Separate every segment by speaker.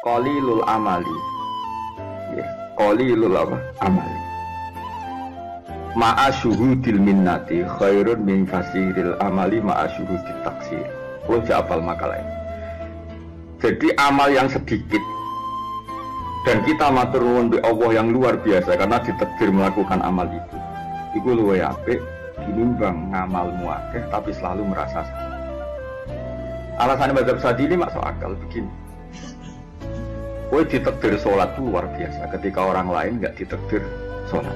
Speaker 1: qalilul amali. Ya, qalilul apa? Amali. Ma'a syuhudil minnati khairun min kasiril amali ma'a syuhudil taksir. Kalau hafal makalah ini. Jadi amal yang sedikit dan kita matur nuwun bi Allah yang luar biasa karena ditakdir melakukan amal itu. Iku luwih apik tinimbang ngamalmu akeh tapi selalu merasa salah. Alasannya mazhab Sadili masuk akal begini. Kowe ditakdir sholat itu luar biasa ketika orang lain nggak ditakdir sholat.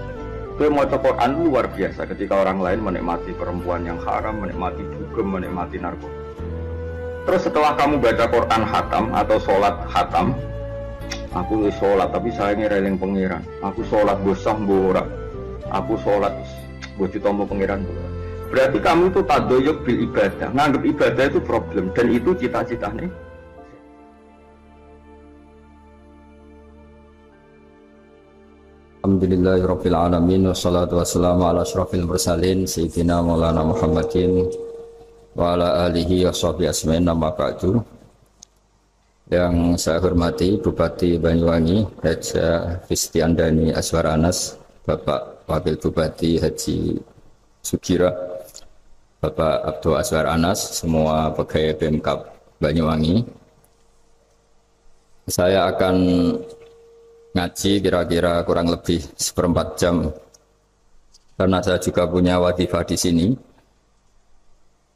Speaker 1: Kowe maca Quran luar biasa ketika orang lain menikmati perempuan yang haram, menikmati dugem, menikmati narkoba. Terus setelah kamu baca Quran khatam atau sholat khatam, aku sholat tapi saya ngereling pengiran. Aku sholat bosah borak. Aku sholat bos ditompo pengiran borak. Berarti kamu itu tadoyuk bil ibadah. Nganggap ibadah itu problem dan itu cita-citanya.
Speaker 2: Alhamdulillahirabbil alamin wassalatu wassalamu ala asyrafil mursalin sayyidina maulana Muhammadin wa ala alihi washabihi asma'in nama ba'du. Yang saya hormati Bupati Banyuwangi Raja Fistiandani Aswar Anas, Bapak Wakil Bupati Haji Sugira, Bapak Abdul Aswar Anas, semua pegawai Pemkab Banyuwangi. Saya akan ngaji kira-kira kurang lebih 1/4 jam karena saya juga punya wadifah di sini.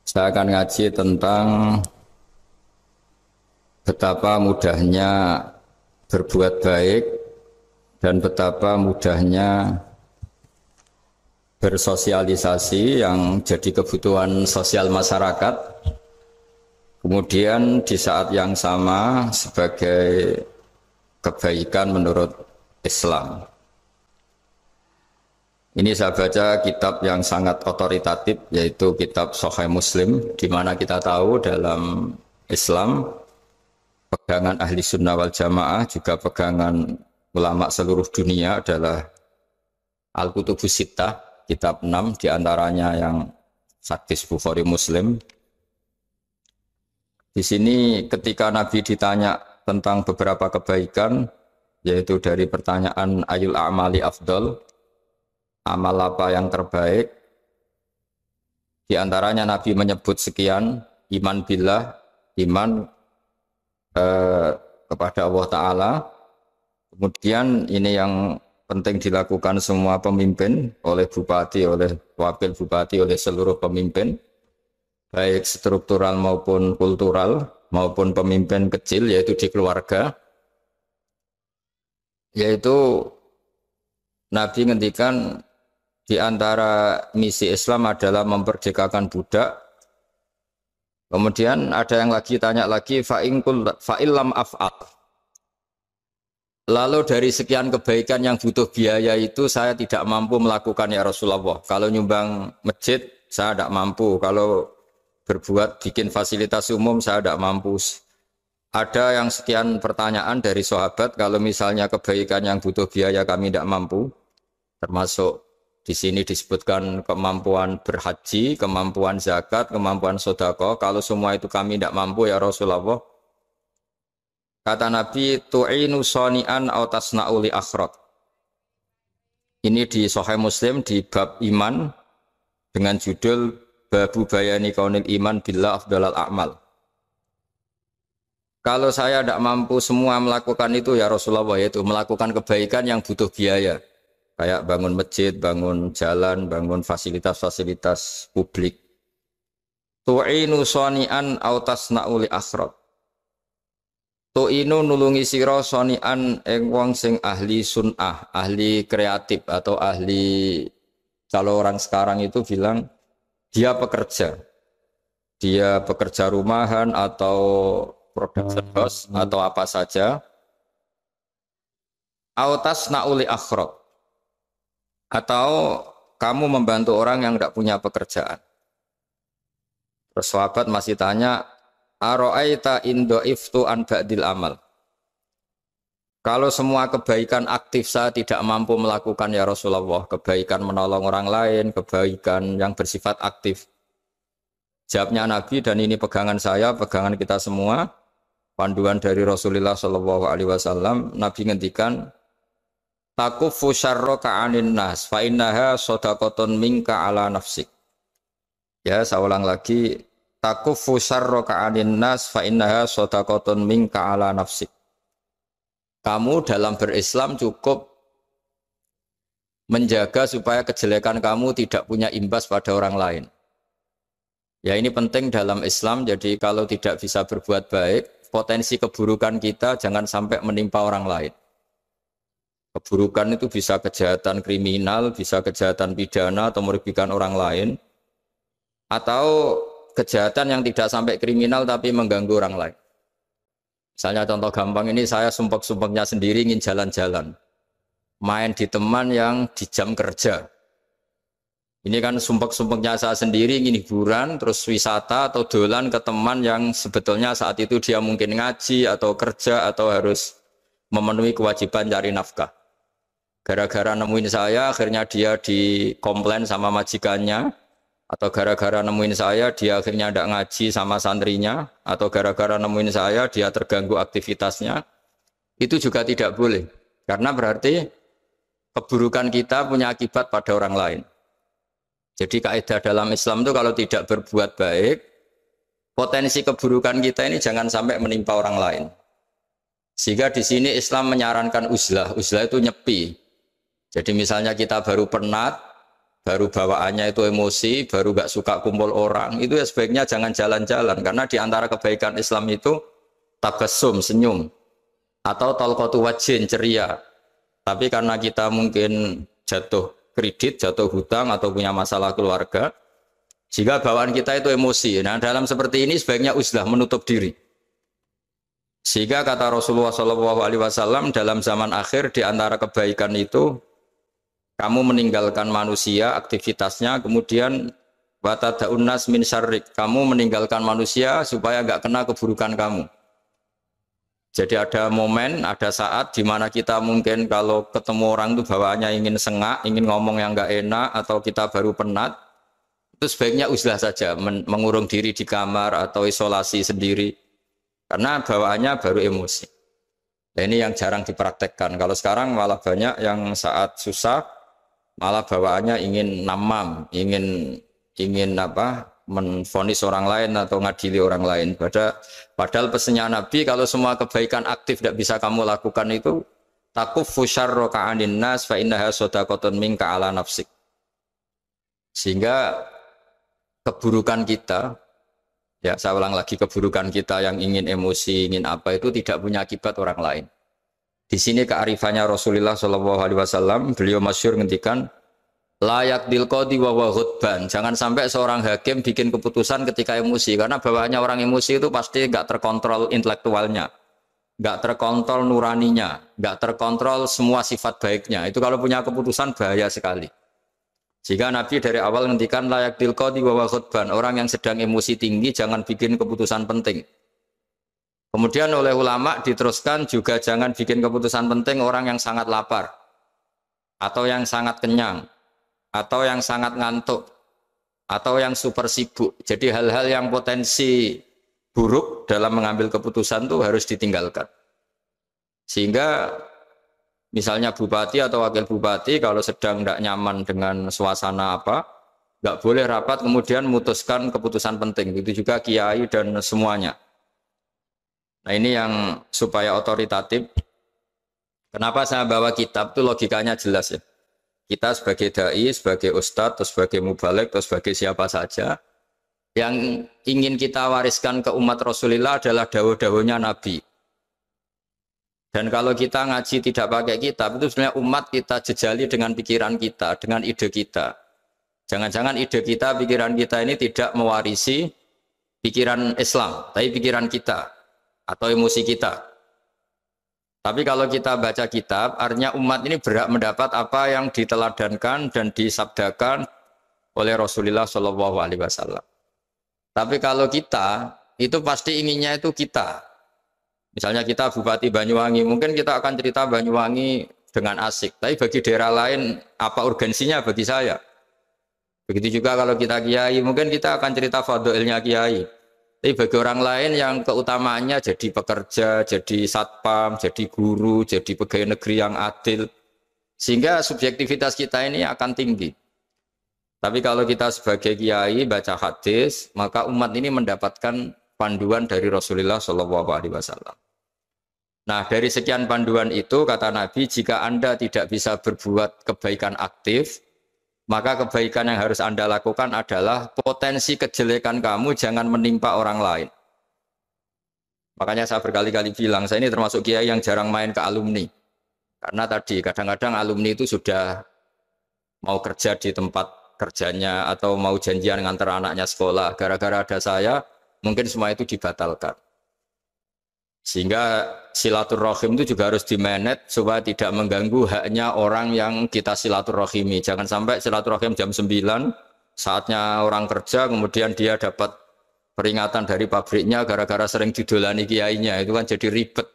Speaker 2: Saya akan ngaji tentang betapa mudahnya berbuat baik dan betapa mudahnya bersosialisasi yang jadi kebutuhan sosial masyarakat. Kemudian di saat yang sama sebagai kebaikan menurut Islam. Ini saya baca kitab yang sangat otoritatif, yaitu kitab Sahih Muslim, di mana kita tahu dalam Islam pegangan ahli sunnah wal jamaah juga pegangan ulama seluruh dunia adalah Al-Kutubus Sittah, kitab 6 diantaranya yang hadis Bukhari Muslim. Di sini ketika Nabi ditanya tentang beberapa kebaikan, yaitu dari pertanyaan ayul a'mali afdol, amal apa yang terbaik, di antaranya Nabi menyebut sekian, iman billah, iman kepada Allah Ta'ala. Kemudian ini yang penting dilakukan semua pemimpin, oleh bupati, oleh wakil bupati, oleh seluruh pemimpin, baik struktural maupun kultural, maupun pemimpin kecil, yaitu di keluarga. Yaitu Nabi ngendikan di antara misi Islam adalah memerdekakan budak. Kemudian ada yang lagi tanya lagi, fa'illam af'al. Lalu dari sekian kebaikan yang butuh biaya itu saya tidak mampu melakukan ya Rasulullah. Kalau nyumbang masjid saya tidak mampu. Kalau berbuat bikin fasilitas umum saya tidak mampu. Ada yang sekian pertanyaan dari sahabat, kalau misalnya kebaikan yang butuh biaya kami tidak mampu, termasuk di sini disebutkan kemampuan berhaji, kemampuan zakat, kemampuan sedekah. Kalau semua itu kami tidak mampu ya Rasulullah. Kata Nabi, tu'inu shani'an aw tasna'u li akhrat. Ini di Sahih Muslim di bab iman dengan judul Babu bayani kaunil iman billah afdalal a'mal. Kalau saya tidak mampu semua melakukan itu ya Rasulullah, yaitu melakukan kebaikan yang butuh biaya. Kayak bangun masjid, bangun jalan, bangun fasilitas-fasilitas publik. Tu'inu shani'an aw tasna'u li akhrat. Tu'inu nulungi sira shani'an ing wong sing ahli sun'ah, ahli kreatif atau ahli, kalau orang sekarang itu bilang dia pekerja rumahan atau production house atau apa saja. Autas nauli akhrat, atau kamu membantu orang yang tidak punya pekerjaan. Terus sahabat masih tanya, aro'aita indo iftu an ba'dil amal. Kalau semua kebaikan aktif saya tidak mampu melakukan ya Rasulullah, kebaikan menolong orang lain, kebaikan yang bersifat aktif. Jawabnya Nabi, dan ini pegangan saya, pegangan kita semua, panduan dari Rasulullah Shallallahu Alaihi Wasallam, Nabi ngendikan, takuffu syarraka anin nas, fa innaha shadaqatun minka ala nafsik. Ya, saya ulang lagi, takuffu syarraka anin nas, fa innaha shadaqatun minka ala nafsik. Kamu dalam berislam cukup menjaga supaya kejelekan kamu tidak punya imbas pada orang lain. Ya, ini penting dalam Islam, jadi kalau tidak bisa berbuat baik, potensi keburukan kita jangan sampai menimpa orang lain. Keburukan itu bisa kejahatan kriminal, bisa kejahatan pidana atau merugikan orang lain, atau kejahatan yang tidak sampai kriminal tapi mengganggu orang lain. Misalnya contoh gampang ini, saya sumpek-sumpeknya sendiri ingin jalan-jalan, main di teman yang di jam kerja. Ini kan sumpek-sumpeknya saya sendiri ingin hiburan, terus wisata atau dolan ke teman yang sebetulnya saat itu dia mungkin ngaji atau kerja atau harus memenuhi kewajiban cari nafkah. Gara-gara nemuin saya, akhirnya dia dikomplain sama majikannya, atau gara-gara nemuin saya, dia akhirnya tidak ngaji sama santrinya, atau gara-gara nemuin saya, dia terganggu aktivitasnya. Itu juga tidak boleh, karena berarti keburukan kita punya akibat pada orang lain. Jadi kaidah dalam Islam itu kalau tidak berbuat baik, potensi keburukan kita ini jangan sampai menimpa orang lain. Sehingga di sini Islam menyarankan uzlah. Uzlah itu nyepi. Jadi misalnya kita baru penat, baru bawaannya itu emosi, baru gak suka kumpul orang, itu ya sebaiknya jangan jalan-jalan. Karena di antara kebaikan Islam itu tabassum, senyum, atau talqatu wajhin, ceria. Tapi karena kita mungkin jatuh kredit, jatuh hutang, atau punya masalah keluarga, jika bawaan kita itu emosi. Nah, dalam seperti ini sebaiknya uzlah, menutup diri. Sehingga kata Rasulullah SAW dalam zaman akhir di antara kebaikan itu kamu meninggalkan manusia aktivitasnya, kemudian watadaun nas min syarrik, kamu meninggalkan manusia supaya enggak kena keburukan kamu. Jadi ada momen, ada saat di mana kita mungkin kalau ketemu orang itu bawaannya ingin sengak, ingin ngomong yang enggak enak, atau kita baru penat, itu sebaiknya uzlah saja, mengurung diri di kamar atau isolasi sendiri. Karena bawaannya baru emosi. Nah, ini yang jarang dipraktekkan. Kalau sekarang malah banyak yang saat susah, malah bawaannya ingin namam, ingin menvonis orang lain atau ngadili orang lain. Padahal pesannya Nabi, kalau semua kebaikan aktif tidak bisa kamu lakukan itu, takuffu syarraka anin nas fa innaha shadaqatun minka ala nafsik. Sehingga keburukan kita, ya saya ulang lagi, keburukan kita yang ingin emosi, ingin apa itu tidak punya akibat orang lain. Di sini kearifannya Rasulullah SAW, beliau masyhur ngendikan, layak dilqadi wa ghadban. Jangan sampai seorang hakim bikin keputusan ketika emosi, karena bawaannya orang emosi itu pasti nggak terkontrol intelektualnya, nggak terkontrol nuraninya, nggak terkontrol semua sifat baiknya. Itu kalau punya keputusan bahaya sekali. Jika Nabi dari awal ngendikan layak dilqadi wa ghadban, orang yang sedang emosi tinggi jangan bikin keputusan penting. Kemudian oleh ulama diteruskan juga jangan bikin keputusan penting orang yang sangat lapar, atau yang sangat kenyang, atau yang sangat ngantuk, atau yang super sibuk. Jadi hal-hal yang potensi buruk dalam mengambil keputusan itu harus ditinggalkan. Sehingga misalnya bupati atau wakil bupati kalau sedang tidak nyaman dengan suasana apa, nggak boleh rapat kemudian memutuskan keputusan penting. Itu juga kiai dan semuanya. Nah, ini yang supaya otoritatif. Kenapa saya bawa kitab itu logikanya jelas ya. Kita sebagai dai, sebagai ustadz, atau sebagai mubalek, atau sebagai siapa saja, yang ingin kita wariskan ke umat Rasulullah adalah dawuh-dawuhnya Nabi. Dan kalau kita ngaji tidak pakai kitab, itu sebenarnya umat kita jejali dengan pikiran kita, dengan ide kita. Jangan-jangan ide kita, pikiran kita ini tidak mewarisi pikiran Islam, tapi pikiran kita atau emosi kita. Tapi kalau kita baca kitab, artinya umat ini berhak mendapat apa yang diteladankan dan disabdakan oleh Rasulullah SAW. Tapi kalau kita, itu pasti inginnya itu kita. Misalnya kita Bupati Banyuwangi, mungkin kita akan cerita Banyuwangi dengan asik. Tapi bagi daerah lain, apa urgensinya bagi saya? Begitu juga kalau kita kiai, mungkin kita akan cerita fadilnya kiai. Tapi bagi orang lain yang keutamaannya jadi pekerja, jadi satpam, jadi guru, jadi pegawai negeri yang adil. Sehingga subjektivitas kita ini akan tinggi. Tapi kalau kita sebagai kiai baca hadis, maka umat ini mendapatkan panduan dari Rasulullah SAW. Nah, dari sekian panduan itu, kata Nabi, jika Anda tidak bisa berbuat kebaikan aktif, maka kebaikan yang harus Anda lakukan adalah potensi kejelekan kamu jangan menimpa orang lain. Makanya saya berkali-kali bilang, saya ini termasuk kiai yang jarang main ke alumni. Karena tadi, kadang-kadang alumni itu sudah mau kerja di tempat kerjanya atau mau janjian ngantar anaknya sekolah. Gara-gara ada saya, mungkin semua itu dibatalkan. Sehingga silaturahim itu juga harus dimanage supaya tidak mengganggu haknya orang yang kita silaturahimi. Jangan sampai silaturahim jam 9, saatnya orang kerja, kemudian dia dapat peringatan dari pabriknya gara-gara sering didolani kiainya. Itu kan jadi ribet.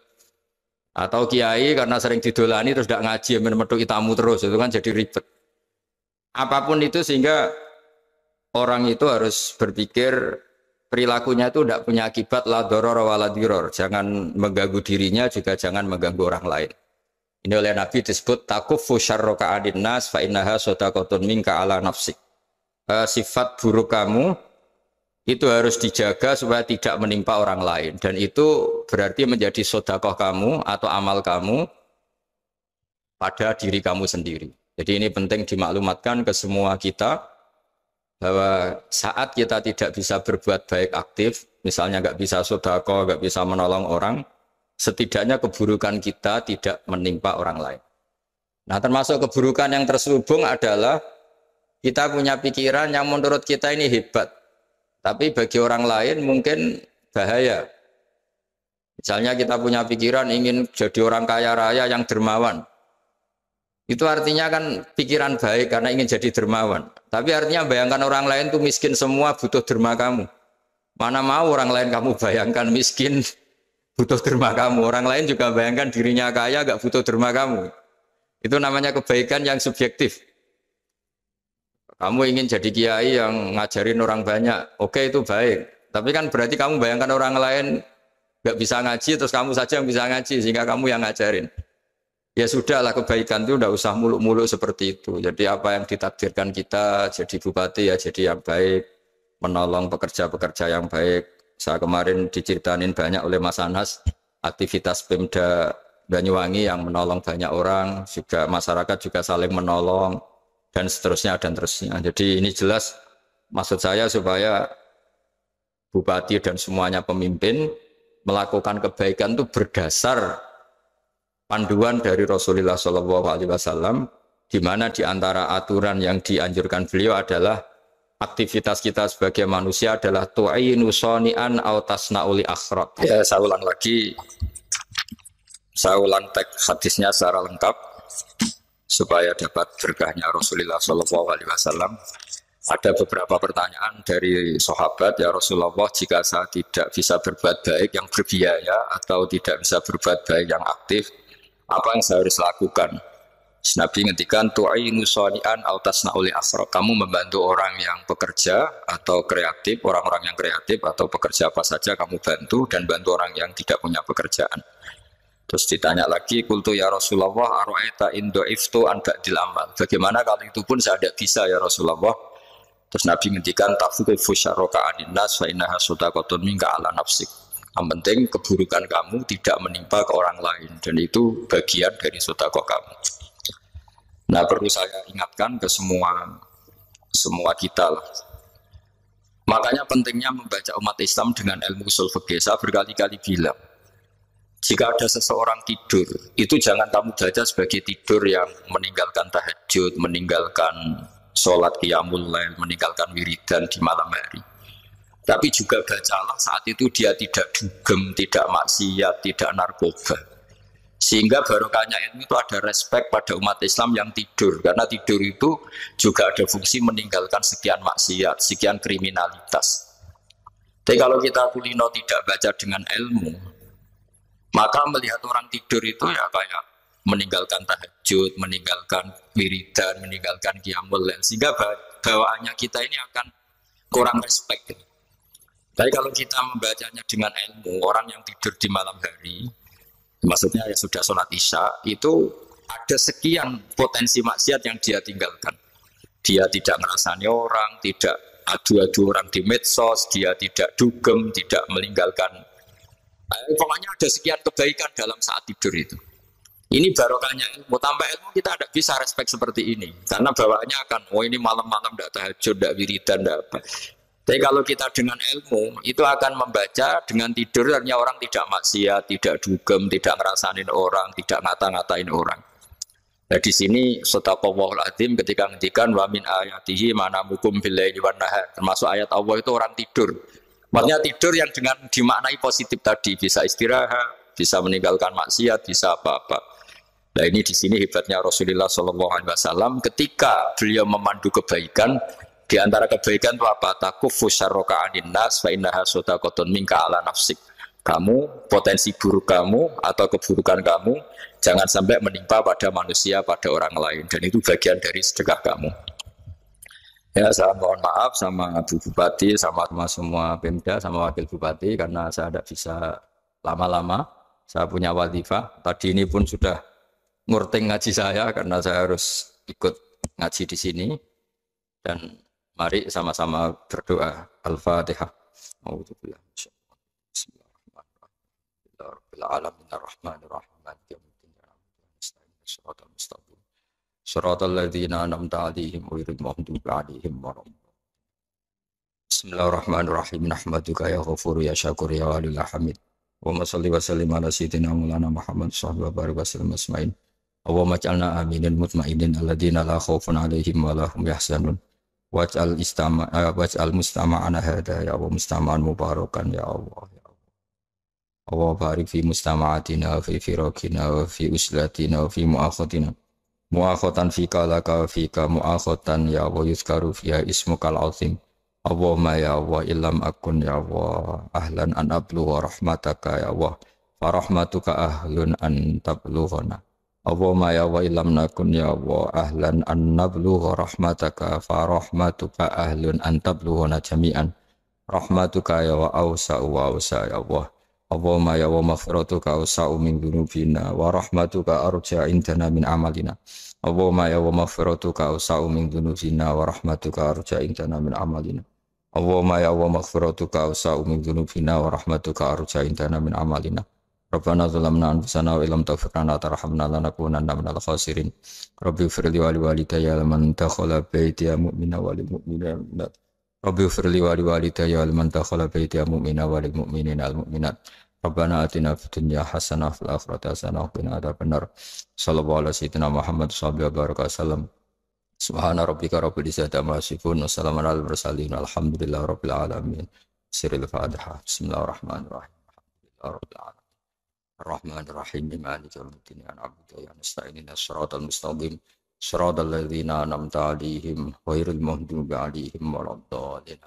Speaker 2: Atau kiai karena sering didolani terus tidak ngaji, memetuki tamu terus. Itu kan jadi ribet. Apapun itu sehingga orang itu harus berpikir perilakunya itu tidak punya akibat la doror wala diror. Jangan mengganggu dirinya juga jangan mengganggu orang lain. Ini oleh Nabi disebut takufu syarroka adin nas fa innaha sodakotun minka ala nafsik. Sifat buruk kamu itu harus dijaga supaya tidak menimpa orang lain. Dan itu berarti menjadi sodakoh kamu atau amal kamu pada diri kamu sendiri. Jadi ini penting dimaklumatkan ke semua kita, bahwa saat kita tidak bisa berbuat baik aktif, misalnya nggak bisa sedekah, nggak bisa menolong orang, setidaknya keburukan kita tidak menimpa orang lain. Nah, termasuk keburukan yang terselubung adalah kita punya pikiran yang menurut kita ini hebat, tapi bagi orang lain mungkin bahaya. Misalnya kita punya pikiran ingin jadi orang kaya raya yang dermawan. Itu artinya kan pikiran baik karena ingin jadi dermawan. Tapi artinya bayangkan orang lain tuh miskin semua butuh derma kamu. Mana mau orang lain kamu bayangkan miskin butuh derma kamu. Orang lain juga bayangkan dirinya kaya gak butuh derma kamu. Itu namanya kebaikan yang subjektif. Kamu ingin jadi kiai yang ngajarin orang banyak. Oke, itu baik. Tapi kan berarti kamu bayangkan orang lain gak bisa ngaji terus kamu saja yang bisa ngaji sehingga kamu yang ngajarin. Ya sudahlah, kebaikan itu tidak usah muluk-muluk seperti itu. Jadi apa yang ditakdirkan kita jadi bupati ya jadi yang baik, menolong pekerja-pekerja yang baik. Saya kemarin diceritain banyak oleh Mas Anas, aktivitas Pemda Banyuwangi yang menolong banyak orang, juga masyarakat juga saling menolong, dan seterusnya dan terusnya. Jadi ini jelas maksud saya supaya bupati dan semuanya pemimpin melakukan kebaikan itu berdasar panduan dari Rasulullah SAW, di mana di antara aturan yang dianjurkan beliau adalah aktivitas kita sebagai manusia adalah tu'inu soni'an au tasna'uli akhraq. Ya, saya ulang lagi, saya ulang teks hadisnya secara lengkap supaya dapat berkahnya Rasulullah SAW. Ada beberapa pertanyaan dari sahabat, ya Rasulullah, jika saya tidak bisa berbuat baik yang berbiaya atau tidak bisa berbuat baik yang aktif, apa yang saya harus lakukan? Nabi ngendikan tu'inu shani'an aw tasna'uli asra. Kamu membantu orang yang bekerja atau kreatif, orang-orang yang kreatif atau pekerja apa saja kamu bantu, dan bantu orang yang tidak punya pekerjaan. Terus ditanya lagi, qultu ya Rasulullah ara'aita in du'iftu an ba'dil amal. Bagaimana kalau itu pun saya tidak bisa ya Rasulullah? Terus Nabi ngendikan tafuqifu syarraka anin nas fa innaha sadaqatun minka ala nafsik. Yang penting keburukan kamu tidak menimpa ke orang lain, dan itu bagian dari sedekah kamu. Nah, perlu saya ingatkan ke semua kita lah. Makanya pentingnya membaca umat Islam dengan ilmu usul fikih. Saya berkali-kali bilang, jika ada seseorang tidur, itu jangan kamu baca sebagai tidur yang meninggalkan tahajud, meninggalkan sholat qiyamul lail, meninggalkan wiridan di malam hari. Tapi juga bacalah saat itu dia tidak dugem, tidak maksiat, tidak narkoba. Sehingga barokahnya ilmu itu ada respek pada umat Islam yang tidur. Karena tidur itu juga ada fungsi meninggalkan sekian maksiat, sekian kriminalitas. Tapi kalau kita kulino tidak baca dengan ilmu, maka melihat orang tidur itu ya kayak meninggalkan tahajud, meninggalkan wiridan, meninggalkan qiyamul lail. Sehingga bawaannya kita ini akan kurang respek. Tapi kalau kita membacanya dengan ilmu, orang yang tidur di malam hari, maksudnya yang sudah sholat isya, itu ada sekian potensi maksiat yang dia tinggalkan. Dia tidak ngerasani orang, tidak adu-adu orang di medsos, dia tidak dugem, tidak meninggalkan. Pokoknya ada sekian kebaikan dalam saat tidur itu. Ini barokahnya ilmu. Tanpa ilmu kita tidak bisa respect seperti ini. Karena bawaannya akan, oh ini malam-malam tidak tahajud, tidak wiridan, tidak apa. Tapi kalau kita dengan ilmu, itu akan membaca dengan tidur, artinya orang tidak maksiat, tidak dugem, tidak ngerasain orang, tidak ngata-ngatain orang. Nah di sini sadaqallahul azim ketika ngendikan wa min ayatihi manamukum billaili wan nahar. Termasuk ayat Allah itu orang tidur. Maksudnya tidur yang dengan dimaknai positif tadi, bisa istirahat, bisa meninggalkan maksiat, bisa apa-apa. Nah ini di sini hebatnya Rasulullah SAW ketika beliau memandu kebaikan, di antara kebaikan itu apa? Takufu syarroka anin nas fa innaha sadaqatun minka ala nafsik. Kamu, potensi buruk kamu atau keburukan kamu jangan sampai menimpa pada manusia, pada orang lain, dan itu bagian dari sedekah kamu. Ya, saya mohon maaf sama Bu Bupati, sama semua Pemda, sama Wakil Bupati karena saya tidak bisa lama-lama. Saya punya wadifah. Tadi ini pun sudah ngurting ngaji saya karena saya harus ikut ngaji di sini. Dan mari sama-sama berdoa. Al-Fatihah. Bismillahirrahmanirrahim. Shiratal ladzina an'amta 'alaihim ghairil maghdubi 'alaihim waladdallin. Bismillahirrahmanirrahim. Nahmaduka ya Ghafur ya Syakur ya Walil Hamid. Wa shalli wa sallim ala sayyidina Maulana Muhammad sallallahu alaihi wasallam asma'in. Allahumma ij'alna aminin mutmainin alladzina la khaufun 'alaihim wa la hum yahzanun. Waj'al mustama'ana hada ya wa mustama'an mubarakan ya Allah ya Allah. Allah barik fi mustama'atina wa fi firaqina wa fi uslatina wa fi mu'akhatina. Mu'akhatan fika laka fika mu'akhatan ya Allah yuzkaru fiha ismukal azim. Allahumma ya Allah illam akun ya Allah ahlan an ablugha rahmataka ya Allah farahmatuka ahlun an tablughana. Allahumma ya Allah illam nakun ya Allah ahlan an nablugha rahmataka farahmatuka ahlun an tablughana jami'an. Rahmatuka ya wa awsa'u wa awsa' ya Allah. Allahumma ya wa maghfiratuka awsa'u min dhunubina wa rahmatuka arja indana min amalina. Allahumma ya wa maghfiratuka awsa'u min dhunubina wa rahmatuka arja indana min amalina. Allahumma ya wa maghfiratuka awsa'u min dhunubina wa rahmatuka arja indana min amalina. Rabbana zalamna anfusana wa illam taghfir lana tarhamna lanakunanna minal khasirin. Rabbi ighfir li wa liwalidayya liman dakhala baytiya mu'mina wa lil mu'minina. Rabbi ighfirli wa liwalidayya wa liman dakhala baytiya mu'mina wa lil mu'minina wal mu'minat. Rabbana atina fid dunya hasanah wa fil akhirati hasanah wa qina adzabannar. Sallallahu alaihi sayyidina Muhammad sallallahu alaihi wasallam. Subhana rabbika rabbil izzati amma yasifun wa salamun alal mursalin walhamdulillahi rabbil alamin. Siril Fatihah. Bismillahirrahmanirrahim. Alhamdulillahi rabbil alamin. Ar-Rahmanir Rahim. Maliki yaumiddin. Ya na'budu wa nasta'inu ihdinas siratal mustaqim. Shiratal ladzina an'amta 'alaihim ghairil maghdubi 'alaihim waladdallin.